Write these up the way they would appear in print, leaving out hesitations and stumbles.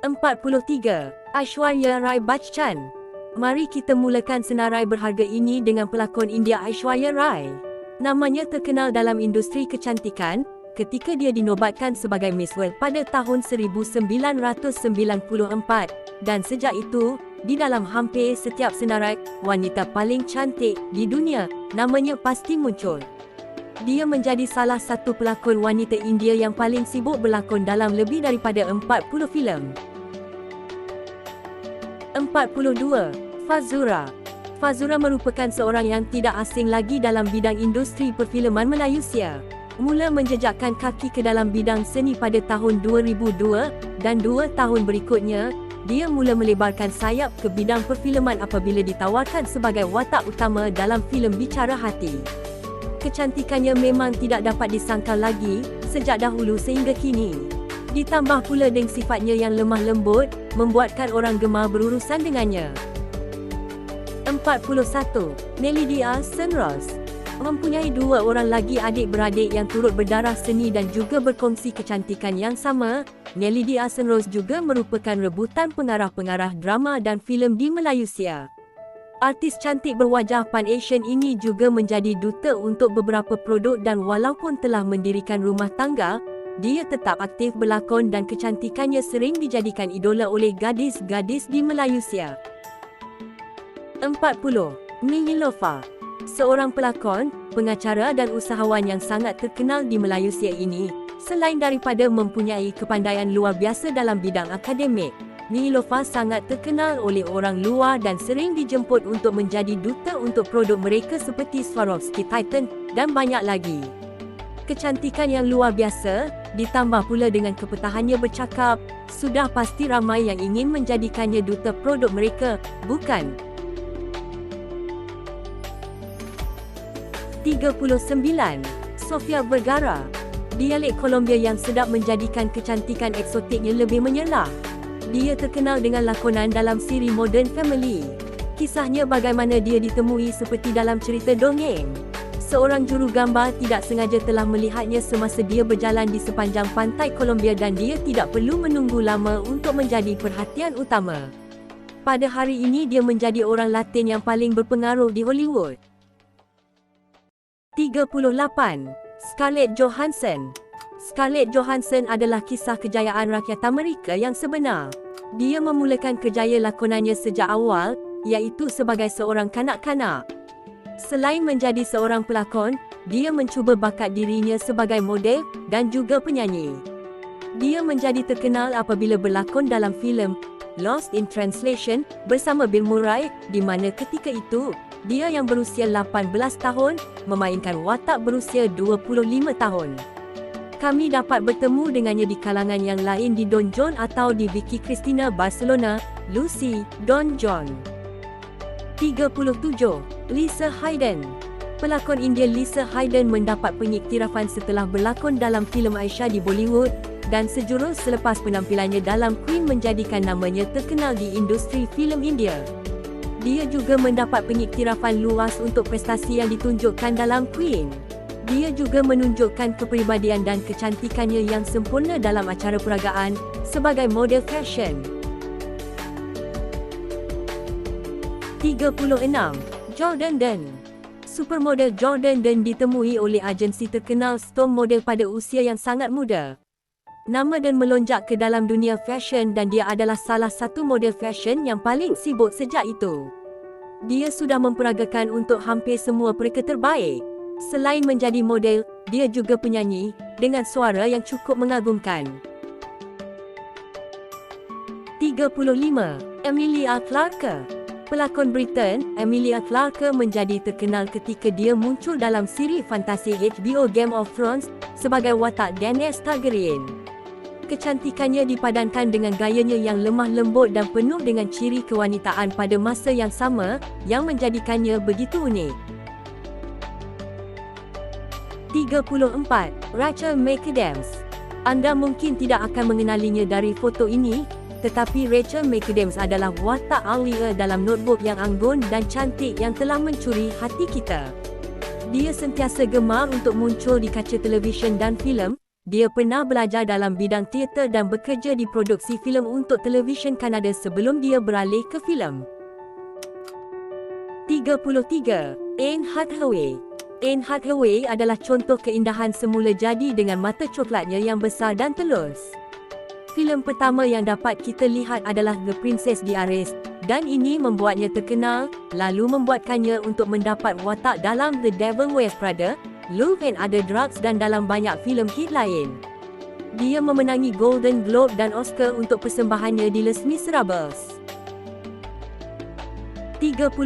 43. Aishwarya Rai Bachchan. Mari kita mulakan senarai berharga ini dengan pelakon India Aishwarya Rai. Namanya terkenal dalam industri kecantikan ketika dia dinobatkan sebagai Miss World pada tahun 1994 dan sejak itu, di dalam hampir setiap senarai wanita paling cantik di dunia, namanya pasti muncul. Dia menjadi salah satu pelakon wanita India yang paling sibuk berlakon dalam lebih daripada 40 filem. 42. Fazura. Fazura merupakan seorang yang tidak asing lagi dalam bidang industri perfilman Malaysia. Mula menjejakkan kaki ke dalam bidang seni pada tahun 2002 dan 2 tahun berikutnya, dia mula melebarkan sayap ke bidang perfilman apabila ditawarkan sebagai watak utama dalam filem Bicara Hati. Kecantikannya memang tidak dapat disangkal lagi sejak dahulu sehingga kini. Ditambah pula dengan sifatnya yang lemah lembut, membuatkan orang gemar berurusan dengannya. 41. Nelidia Senros. Mempunyai 2 orang lagi adik-beradik yang turut berdarah seni dan juga berkongsi kecantikan yang sama, Nelidia Senros juga merupakan rebutan pengarah-pengarah drama dan filem di Malaysia. Artis cantik berwajah Pan-Asian ini juga menjadi duta untuk beberapa produk dan walaupun telah mendirikan rumah tangga, dia tetap aktif berlakon dan kecantikannya sering dijadikan idola oleh gadis-gadis di Malaysia. 40. Nilofa. Seorang pelakon, pengacara dan usahawan yang sangat terkenal di Malaysia ini, selain daripada mempunyai kepandaian luar biasa dalam bidang akademik, Nilofa sangat terkenal oleh orang luar dan sering dijemput untuk menjadi duta untuk produk mereka seperti Swarovski Titan dan banyak lagi. Kecantikan yang luar biasa, ditambah pula dengan kepetahannya bercakap, sudah pasti ramai yang ingin menjadikannya duta produk mereka, bukan? 39. Sofia Vergara. Dialek Colombia yang sedap menjadikan kecantikan eksotiknya lebih menyerlah. Dia terkenal dengan lakonan dalam siri Modern Family. Kisahnya bagaimana dia ditemui seperti dalam cerita dongeng. Seorang juru gambar tidak sengaja telah melihatnya semasa dia berjalan di sepanjang pantai Colombia dan dia tidak perlu menunggu lama untuk menjadi perhatian utama. Pada hari ini dia menjadi orang Latin yang paling berpengaruh di Hollywood. 38. Scarlett Johansson. Scarlett Johansson adalah kisah kejayaan rakyat Amerika yang sebenar. Dia memulakan kerjaya lakonannya sejak awal, iaitu sebagai seorang kanak-kanak. Selain menjadi seorang pelakon, dia mencuba bakat dirinya sebagai model dan juga penyanyi. Dia menjadi terkenal apabila berlakon dalam filem Lost in Translation bersama Bill Murray, di mana ketika itu, dia yang berusia 18 tahun, memainkan watak berusia 25 tahun. Kami dapat bertemu dengannya di kalangan yang lain di Don John atau di Vicky Cristina Barcelona, Lucy, Don John. 37. Lisa Hayden. Pelakon India Lisa Hayden mendapat pengiktirafan setelah berlakon dalam filem Aisha di Bollywood dan sejurus selepas penampilannya dalam Queen menjadikan namanya terkenal di industri filem India. Dia juga mendapat pengiktirafan luas untuk prestasi yang ditunjukkan dalam Queen. Dia juga menunjukkan kepribadian dan kecantikannya yang sempurna dalam acara peragaan sebagai model fashion. 36. Jordan Dunn. Supermodel Jordan Dunn ditemui oleh agensi terkenal Storm Model pada usia yang sangat muda. Nama Dunn melonjak ke dalam dunia fashion dan dia adalah salah satu model fashion yang paling sibuk sejak itu. Dia sudah memperagakan untuk hampir semua peringkat terbaik. Selain menjadi model, dia juga penyanyi dengan suara yang cukup mengagumkan. 35. Emilia Clarke. Pelakon Britain, Emilia Clarke menjadi terkenal ketika dia muncul dalam siri fantasi HBO Game of Thrones sebagai watak Daenerys Targaryen. Kecantikannya dipadankan dengan gayanya yang lemah lembut dan penuh dengan ciri kewanitaan pada masa yang sama, yang menjadikannya begitu unik. 34. Rachel McAdams. Anda mungkin tidak akan mengenalinya dari foto ini, tetapi Rachel McAdams adalah watak Alia dalam Notebook yang anggun dan cantik yang telah mencuri hati kita. Dia sentiasa gemar untuk muncul di kaca televisyen dan filem, dia pernah belajar dalam bidang teater dan bekerja di produksi filem untuk televisyen Kanada sebelum dia beralih ke filem. 33. Anne Hathaway. Anne Hathaway adalah contoh keindahan semula jadi dengan mata coklatnya yang besar dan telus. Filem pertama yang dapat kita lihat adalah The Princess Diaries dan ini membuatnya terkenal, lalu membuatkannya untuk mendapat watak dalam The Devil Wears Prada, Love and Other Drugs dan dalam banyak filem hit lain. Dia memenangi Golden Globe dan Oscar untuk persembahannya di Les Miserables. 32.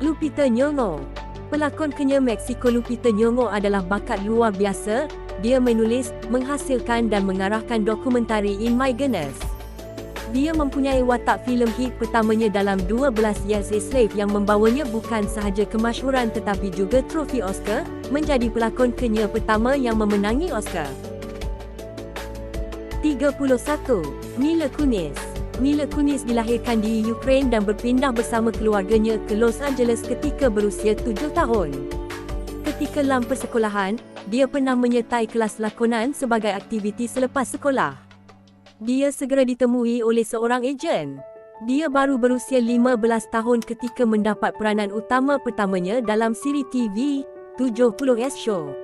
Lupita Nyong'o. Pelakon kenya Meksiko Lupita Nyong'o adalah bakat luar biasa. Dia menulis, menghasilkan dan mengarahkan dokumentari In My Goodness. Dia mempunyai watak filem hit pertamanya dalam 12 Years a Slave yang membawanya bukan sahaja kemasyhuran tetapi juga trofi Oscar, menjadi pelakon kenya pertama yang memenangi Oscar. 31. Mila Kunis. Mila Kunis dilahirkan di Ukraine dan berpindah bersama keluarganya ke Los Angeles ketika berusia 7 tahun. Ketika dalam persekolahan, dia pernah menyertai kelas lakonan sebagai aktiviti selepas sekolah. Dia segera ditemui oleh seorang ejen. Dia baru berusia 15 tahun ketika mendapat peranan utama pertamanya dalam siri TV 70s Show.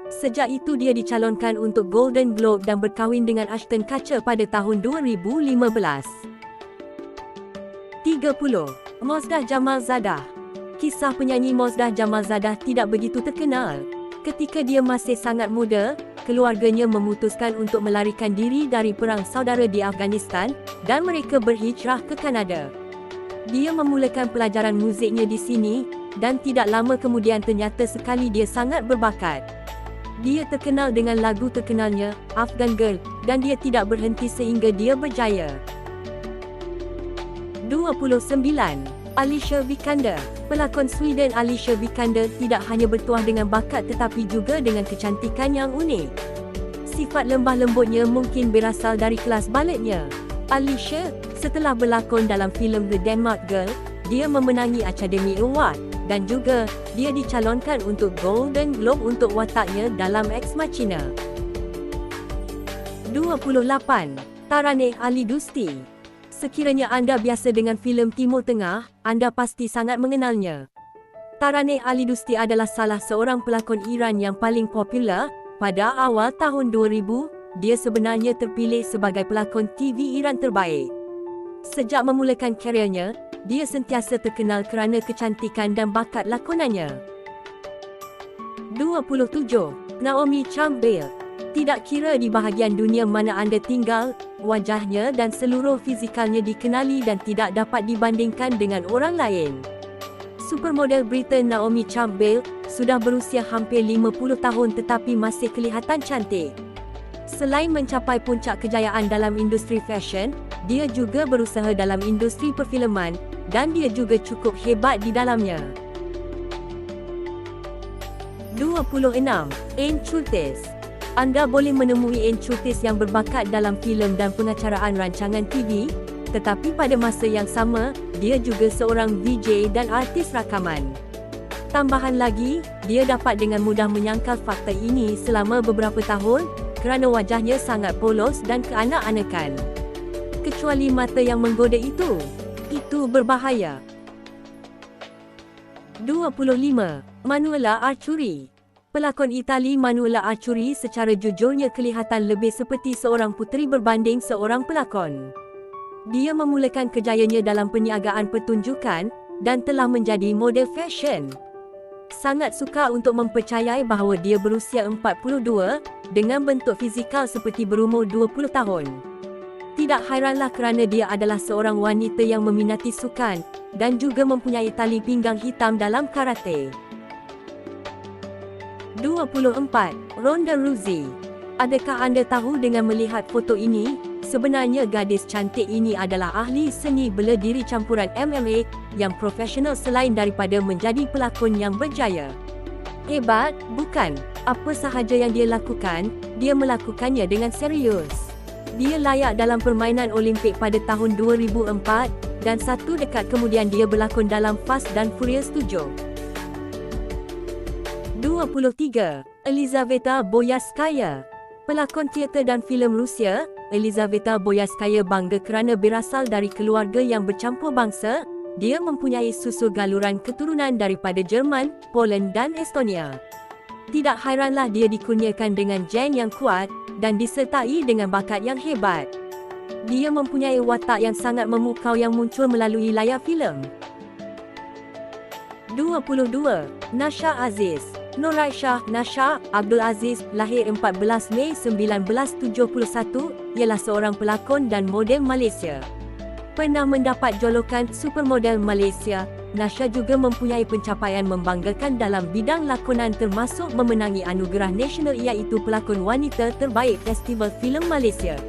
Sejak itu dia dicalonkan untuk Golden Globe dan berkahwin dengan Ashton Kutcher pada tahun 2015. 30. Mozdah Jamalzadah. Kisah penyanyi Mozdah Jamalzadah tidak begitu terkenal. Ketika dia masih sangat muda, keluarganya memutuskan untuk melarikan diri dari perang saudara di Afghanistan dan mereka berhijrah ke Kanada. Dia memulakan pelajaran muziknya di sini dan tidak lama kemudian ternyata sekali dia sangat berbakat. Dia terkenal dengan lagu terkenalnya, Afghan Girl, dan dia tidak berhenti sehingga dia berjaya. 29. Alicia Vikander. Pelakon Sweden Alicia Vikander tidak hanya bertuah dengan bakat tetapi juga dengan kecantikan yang unik. Sifat lembah lembutnya mungkin berasal dari kelas baletnya. Alicia, setelah berlakon dalam filem The Denmark Girl, dia memenangi Academy Award. Dan juga, dia dicalonkan untuk Golden Globe untuk wataknya dalam Ex Machina. 28. Taraneh Alidusti. Sekiranya anda biasa dengan filem Timur Tengah, anda pasti sangat mengenalnya. Taraneh Alidusti adalah salah seorang pelakon Iran yang paling popular. Pada awal tahun 2000, dia sebenarnya terpilih sebagai pelakon TV Iran terbaik. Sejak memulakan kariernya, dia sentiasa terkenal kerana kecantikan dan bakat lakonannya. 27. Naomi Campbell. Tidak kira di bahagian dunia mana anda tinggal, wajahnya dan seluruh fizikalnya dikenali dan tidak dapat dibandingkan dengan orang lain. Supermodel Britain Naomi Campbell sudah berusia hampir 50 tahun tetapi masih kelihatan cantik. Selain mencapai puncak kejayaan dalam industri fashion, dia juga berusaha dalam industri perfilman dan dia juga cukup hebat di dalamnya. 26. Anne Curtis. Anda boleh menemui Anne Curtis yang berbakat dalam filem dan pengacaraan rancangan TV, tetapi pada masa yang sama, dia juga seorang VJ dan artis rakaman. Tambahan lagi, dia dapat dengan mudah menyangkal fakta ini selama beberapa tahun kerana wajahnya sangat polos dan keanak-anakan. Kecuali mata yang menggoda itu berbahaya. 25. Manuela Arcuri. Pelakon Itali Manuela Arcuri secara jujurnya kelihatan lebih seperti seorang puteri berbanding seorang pelakon. Dia memulakan kejayaannya dalam perniagaan pertunjukan dan telah menjadi model fashion. Sangat suka untuk mempercayai bahawa dia berusia 42 dengan bentuk fizikal seperti berumur 20 tahun. Tidak hairanlah kerana dia adalah seorang wanita yang meminati sukan dan juga mempunyai tali pinggang hitam dalam karate. 24. Ronda Rousey. Adakah anda tahu dengan melihat foto ini, sebenarnya gadis cantik ini adalah ahli seni bela diri campuran MMA yang profesional selain daripada menjadi pelakon yang berjaya. Hebat, bukan? Apa sahaja yang dia lakukan, dia melakukannya dengan serius. Dia layak dalam permainan Olimpik pada tahun 2004 dan satu dekad kemudian dia berlakon dalam Fast dan Furious 7. 23. Elizaveta Boyarskaya. Pelakon teater dan filem Rusia, Elizaveta Boyarskaya bangga kerana berasal dari keluarga yang bercampur bangsa. Dia mempunyai susul galuran keturunan daripada Jerman, Poland dan Estonia. Tidak hairanlah dia dikurniakan dengan gen yang kuat dan disertai dengan bakat yang hebat. Dia mempunyai watak yang sangat memukau yang muncul melalui layar filem. 22. Nasha Aziz. Nur Aisyah Nasha Abdul Aziz, lahir 14 Mei 1971, ialah seorang pelakon dan model Malaysia. Pernah mendapat jolokan supermodel Malaysia, Nasha juga mempunyai pencapaian membanggakan dalam bidang lakonan termasuk memenangi anugerah nasional iaitu pelakon wanita terbaik Festival Filem Malaysia.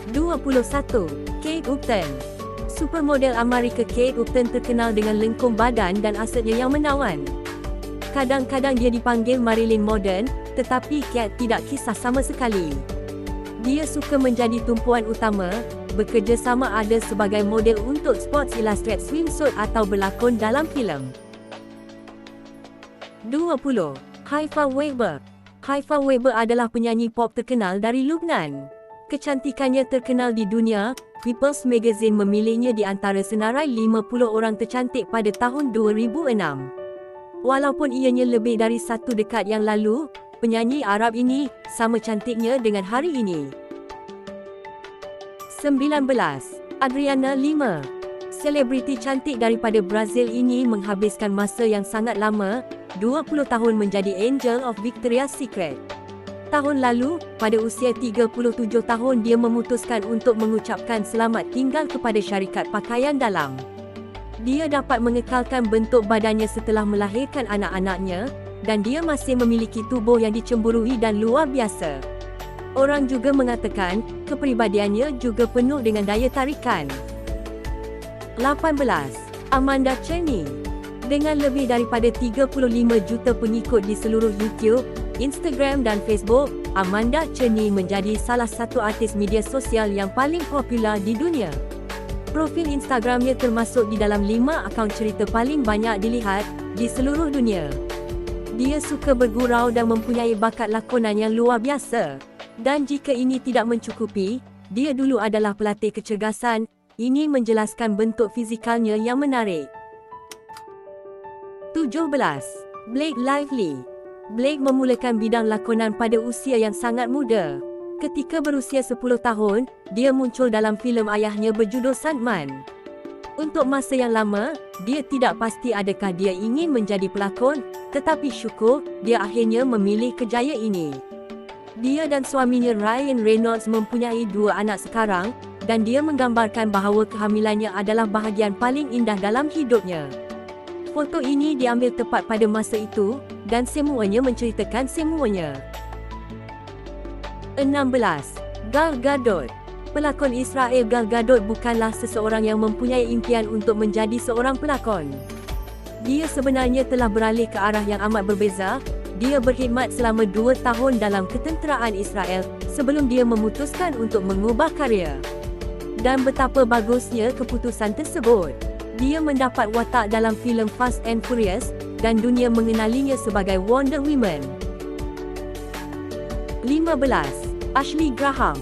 21. Kate Upton. Supermodel Amerika Kate Upton terkenal dengan lengkung badan dan asetnya yang menawan. Kadang-kadang dia dipanggil Marilyn Modern, tetapi Kate tidak kisah sama sekali. Dia suka menjadi tumpuan utama, bekerjasama ada sebagai model untuk Sports Illustrated swimsuit atau berlakon dalam filem. 20. Haifa Weber. Haifa Weber adalah penyanyi pop terkenal dari Lubnan. Kecantikannya terkenal di dunia. People's Magazine memilihnya di antara senarai 50 orang tercantik pada tahun 2006. Walaupun ianya lebih dari satu dekad yang lalu, penyanyi Arab ini sama cantiknya dengan hari ini. 19. Adriana Lima. Selebriti cantik daripada Brazil ini menghabiskan masa yang sangat lama, 20 tahun menjadi Angel of Victoria's Secret. Tahun lalu, pada usia 37 tahun dia memutuskan untuk mengucapkan selamat tinggal kepada syarikat pakaian dalam. Dia dapat mengekalkan bentuk badannya setelah melahirkan anak-anaknya, dan dia masih memiliki tubuh yang dicemburui dan luar biasa. Orang juga mengatakan, kepribadiannya juga penuh dengan daya tarikan. 18. Amanda Cherny. Dengan lebih daripada 35 juta pengikut di seluruh YouTube, Instagram dan Facebook, Amanda Cherny menjadi salah satu artis media sosial yang paling popular di dunia. Profil Instagramnya termasuk di dalam 5 akaun cerita paling banyak dilihat di seluruh dunia. Dia suka bergurau dan mempunyai bakat lakonan yang luar biasa. Dan jika ini tidak mencukupi, dia dulu adalah pelatih kecergasan. Ini menjelaskan bentuk fizikalnya yang menarik. 17. Blake Lively. Blake memulakan bidang lakonan pada usia yang sangat muda. Ketika berusia 10 tahun, dia muncul dalam filem ayahnya berjudul Sandman. Untuk masa yang lama, dia tidak pasti adakah dia ingin menjadi pelakon, tetapi syukur, dia akhirnya memilih kejayaan ini. Dia dan suaminya Ryan Reynolds mempunyai 2 anak sekarang, dan dia menggambarkan bahawa kehamilannya adalah bahagian paling indah dalam hidupnya. Foto ini diambil tepat pada masa itu, dan semuanya menceritakan semuanya. 16. Gal Gadot. Pelakon Israel Gal Gadot bukanlah seseorang yang mempunyai impian untuk menjadi seorang pelakon. Dia sebenarnya telah beralih ke arah yang amat berbeza. Dia berkhidmat selama 2 tahun dalam ketenteraan Israel sebelum dia memutuskan untuk mengubah karier. Dan betapa bagusnya keputusan tersebut. Dia mendapat watak dalam filem Fast and Furious dan dunia mengenalinya sebagai Wonder Woman. 15. Ashley Graham.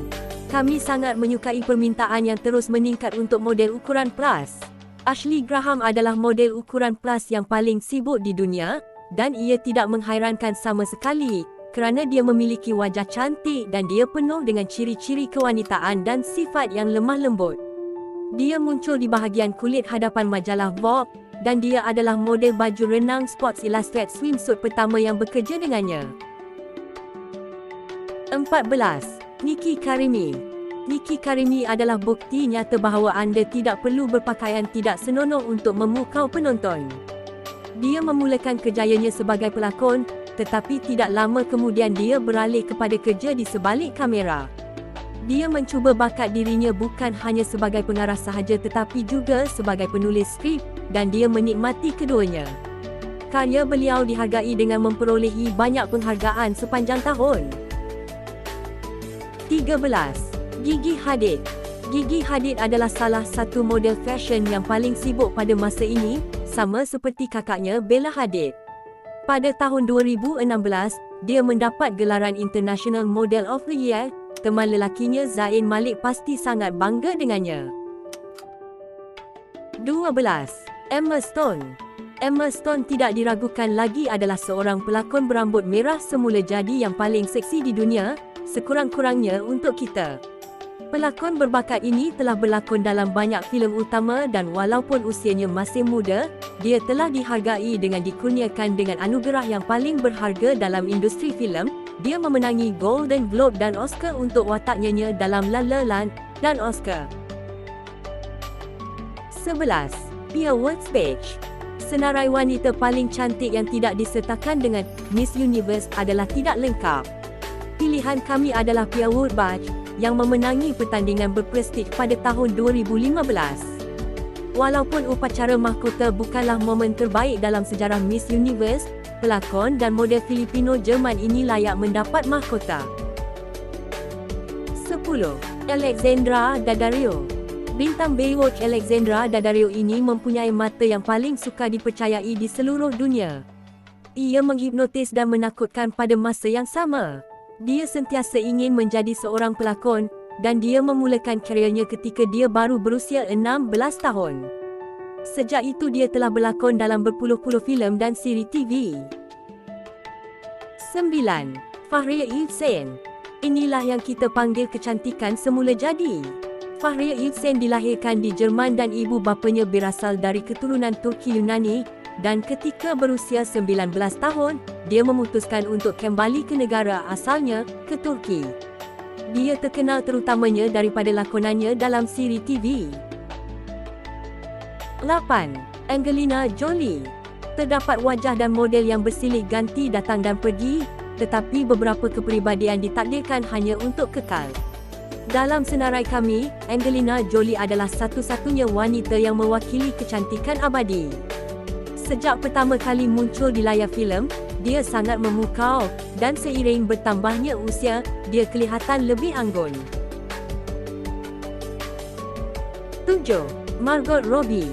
Kami sangat menyukai permintaan yang terus meningkat untuk model ukuran plus. Ashley Graham adalah model ukuran plus yang paling sibuk di dunia, dan ia tidak menghairankan sama sekali kerana dia memiliki wajah cantik dan dia penuh dengan ciri-ciri kewanitaan dan sifat yang lemah lembut. Dia muncul di bahagian kulit hadapan majalah Vogue dan dia adalah model baju renang Sports Illustrated swimsuit pertama yang bekerja dengannya. 14. Nikki Karimi. Nikki Karimi adalah bukti nyata bahawa anda tidak perlu berpakaian tidak senonoh untuk memukau penonton. Dia memulakan kejayaannya sebagai pelakon, tetapi tidak lama kemudian dia beralih kepada kerja di sebalik kamera. Dia mencuba bakat dirinya bukan hanya sebagai pengarah sahaja tetapi juga sebagai penulis skrip dan dia menikmati keduanya. Karya beliau dihargai dengan memperolehi banyak penghargaan sepanjang tahun. 13. Gigi Hadid. Gigi Hadid adalah salah satu model fashion yang paling sibuk pada masa ini, sama seperti kakaknya Bella Hadid. Pada tahun 2016, dia mendapat gelaran International Model of the Year. Teman lelakinya Zayn Malik pasti sangat bangga dengannya. 12. Emma Stone. Emma Stone tidak diragukan lagi adalah seorang pelakon berambut merah semula jadi yang paling seksi di dunia, sekurang-kurangnya untuk kita. Pelakon berbakat ini telah berlakon dalam banyak filem utama dan walaupun usianya masih muda, dia telah dihargai dengan dikurniakan dengan anugerah yang paling berharga dalam industri filem. Dia memenangi Golden Globe dan Oscar untuk wataknya dalam La La Land dan Oscar. 11. Pia Wurtzbach. Senarai wanita paling cantik yang tidak disertakan dengan Miss Universe adalah tidak lengkap. Pilihan kami adalah Pia Wurtzbach yang memenangi pertandingan berprestij pada tahun 2015. Walaupun upacara mahkota bukanlah momen terbaik dalam sejarah Miss Universe, pelakon dan model Filipino-Jerman ini layak mendapat mahkota. 10. Alexandra Daddario. Bintang Baywatch Alexandra Daddario ini mempunyai mata yang paling sukar dipercayai di seluruh dunia. Ia menghipnotis dan menakutkan pada masa yang sama. Dia sentiasa ingin menjadi seorang pelakon dan dia memulakan kariernya ketika dia baru berusia 16 tahun. Sejak itu dia telah berlakon dalam berpuluh-puluh filem dan siri TV. 9. Fahriye Evsen. Inilah yang kita panggil kecantikan semula jadi. Fahriye Evsen dilahirkan di Jerman dan ibu bapanya berasal dari keturunan Turki Yunani. Dan ketika berusia 19 tahun, dia memutuskan untuk kembali ke negara asalnya, ke Turki. Dia terkenal terutamanya daripada lakonannya dalam siri TV. 8. Angelina Jolie. Terdapat wajah dan model yang bersilih ganti datang dan pergi, tetapi beberapa kepribadian ditakdirkan hanya untuk kekal. Dalam senarai kami, Angelina Jolie adalah satu-satunya wanita yang mewakili kecantikan abadi. Sejak pertama kali muncul di layar filem, dia sangat memukau dan seiring bertambahnya usia, dia kelihatan lebih anggun. 7. Margot Robbie.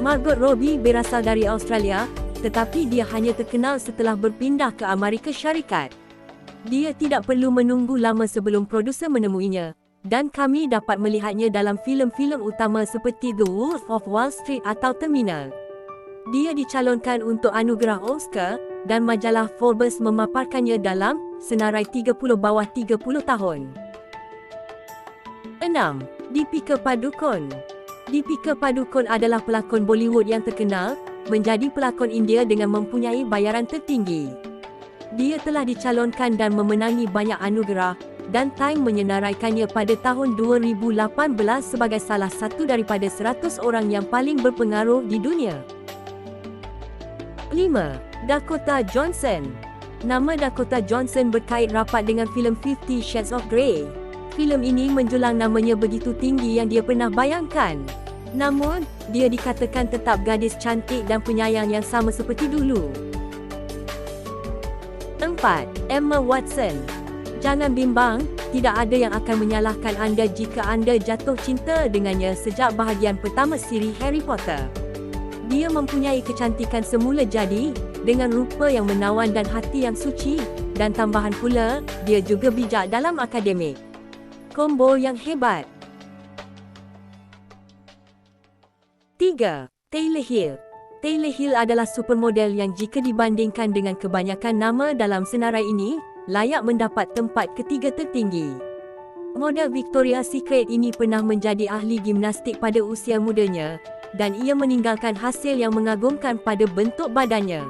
Margot Robbie berasal dari Australia, tetapi dia hanya terkenal setelah berpindah ke Amerika Syarikat. Dia tidak perlu menunggu lama sebelum produser menemuinya, dan kami dapat melihatnya dalam filem-filem utama seperti The Wolf of Wall Street atau Terminal. Dia dicalonkan untuk anugerah Oscar dan majalah Forbes memaparkannya dalam senarai 30 bawah 30 tahun. 6. Deepika Padukone. Deepika Padukone adalah pelakon Bollywood yang terkenal, menjadi pelakon India dengan mempunyai bayaran tertinggi. Dia telah dicalonkan dan memenangi banyak anugerah dan Time menyenaraikannya pada tahun 2018 sebagai salah satu daripada 100 orang yang paling berpengaruh di dunia. 5. Dakota Johnson. Nama Dakota Johnson berkait rapat dengan filem 50 Shades of Grey. Filem ini menjulang namanya begitu tinggi yang dia pernah bayangkan. Namun, dia dikatakan tetap gadis cantik dan penyayang yang sama seperti dulu. 4. Emma Watson. Jangan bimbang, tidak ada yang akan menyalahkan anda jika anda jatuh cinta dengannya sejak bahagian pertama siri Harry Potter. Dia mempunyai kecantikan semula jadi, dengan rupa yang menawan dan hati yang suci, dan tambahan pula, dia juga bijak dalam akademik. Kombo yang hebat. 3. Taylor Hill. Taylor Hill adalah supermodel yang jika dibandingkan dengan kebanyakan nama dalam senarai ini, layak mendapat tempat ketiga tertinggi. Model Victoria's Secret ini pernah menjadi ahli gimnastik pada usia mudanya, dan ia meninggalkan hasil yang mengagumkan pada bentuk badannya.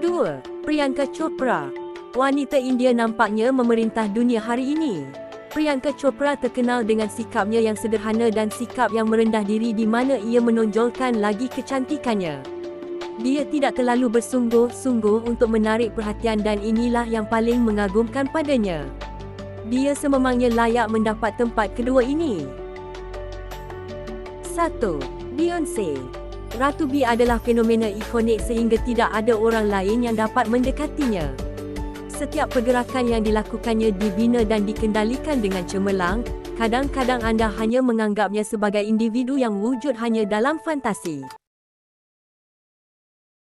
2. Priyanka Chopra. Wanita India nampaknya memerintah dunia hari ini. Priyanka Chopra terkenal dengan sikapnya yang sederhana dan sikap yang merendah diri di mana ia menonjolkan lagi kecantikannya. Dia tidak terlalu bersungguh-sungguh untuk menarik perhatian dan inilah yang paling mengagumkan padanya. Dia sememangnya layak mendapat tempat kedua ini. 1. Beyoncé. Ratu B adalah fenomena ikonik sehingga tidak ada orang lain yang dapat mendekatinya. Setiap pergerakan yang dilakukannya dibina dan dikendalikan dengan cemerlang. Kadang-kadang anda hanya menganggapnya sebagai individu yang wujud hanya dalam fantasi.